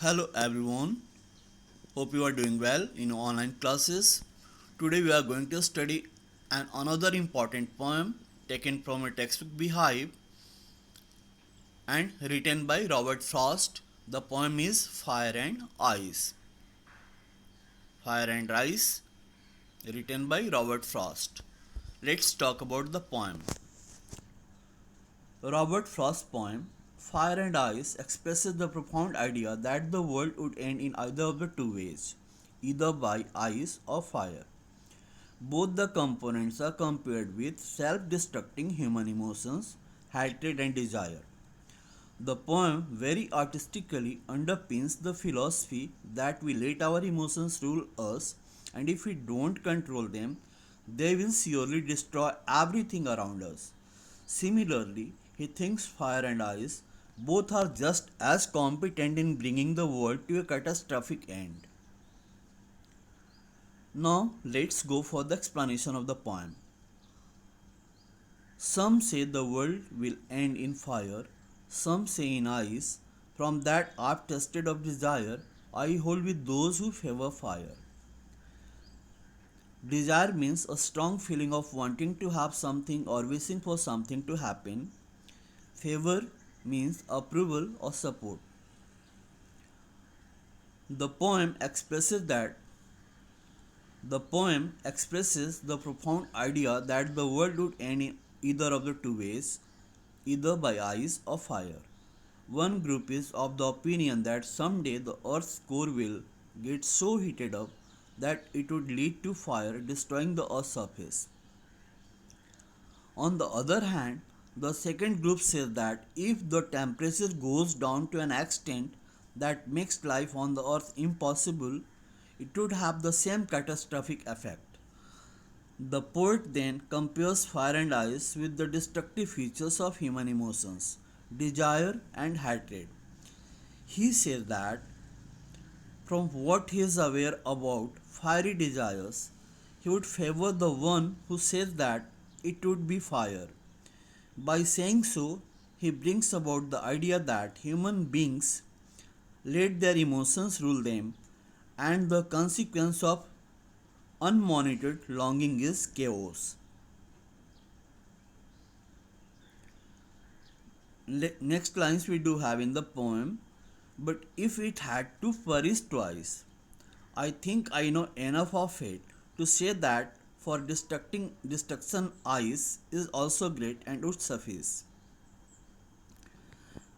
Hello everyone, hope you are doing well in online classes. Today we are going to study another important poem taken from a textbook Beehive and written by Robert Frost. The poem is Fire and Ice. Fire and Ice, written by Robert Frost. Let's talk about the poem. Robert Frost's poem, Fire and Ice, expresses the profound idea that the world would end in either of the two ways, either by ice or fire. Both the components are compared with self destructing human emotions, hatred, and desire. The poem very artistically underpins the philosophy that we let our emotions rule us, and if we don't control them, they will surely destroy everything around us. Similarly, he thinks fire and ice both are just as competent in bringing the world to a catastrophic end. Now, let's go for the explanation of the poem. Some say the world will end in fire, some say in ice. From that art tested of desire, I hold with those who favor fire. Desire means a strong feeling of wanting to have something or wishing for something to happen. Favor means approval or support. The poem expresses that The poem expresses the profound idea that the world would end in either of the two ways, either by ice or fire. One group is of the opinion that someday the Earth's core will get so heated up that it would lead to fire destroying the Earth's surface. On the other hand, the second group says that if the temperature goes down to an extent that makes life on the Earth impossible, it would have the same catastrophic effect. The poet then compares fire and ice with the destructive features of human emotions, desire and hatred. He says that from what he is aware about fiery desires, he would favor the one who says that it would be fire. By saying so, he brings about the idea that human beings let their emotions rule them, and the consequence of unmonitored longing is chaos. Next lines we do have in the poem, but if it had to perish twice, I think I know enough of it to say that for destruction ice is also great and would suffice.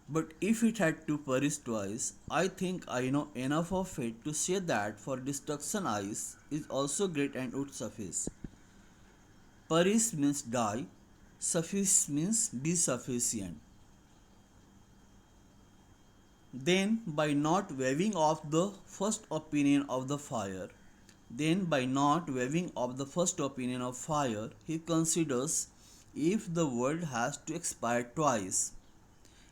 But if it had to perish twice, I think I know enough of it to say that for destruction ice is also great and would suffice. Perish means die, suffice means be sufficient. Then, by not waving off the first opinion of the fire, he considers if the world has to expire twice,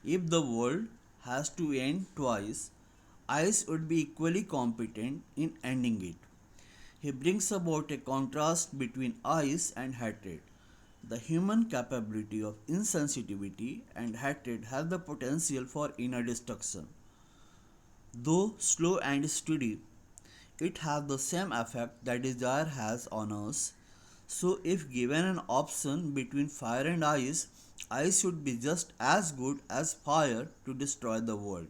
if the world has to end twice, ice would be equally competent in ending it. He brings about a contrast between ice and hatred. The human capability of insensitivity and hatred has the potential for inner destruction. Though slow and steady, it has the same effect that desire has on us. So, if given an option between fire and ice should be just as good as fire to destroy the world.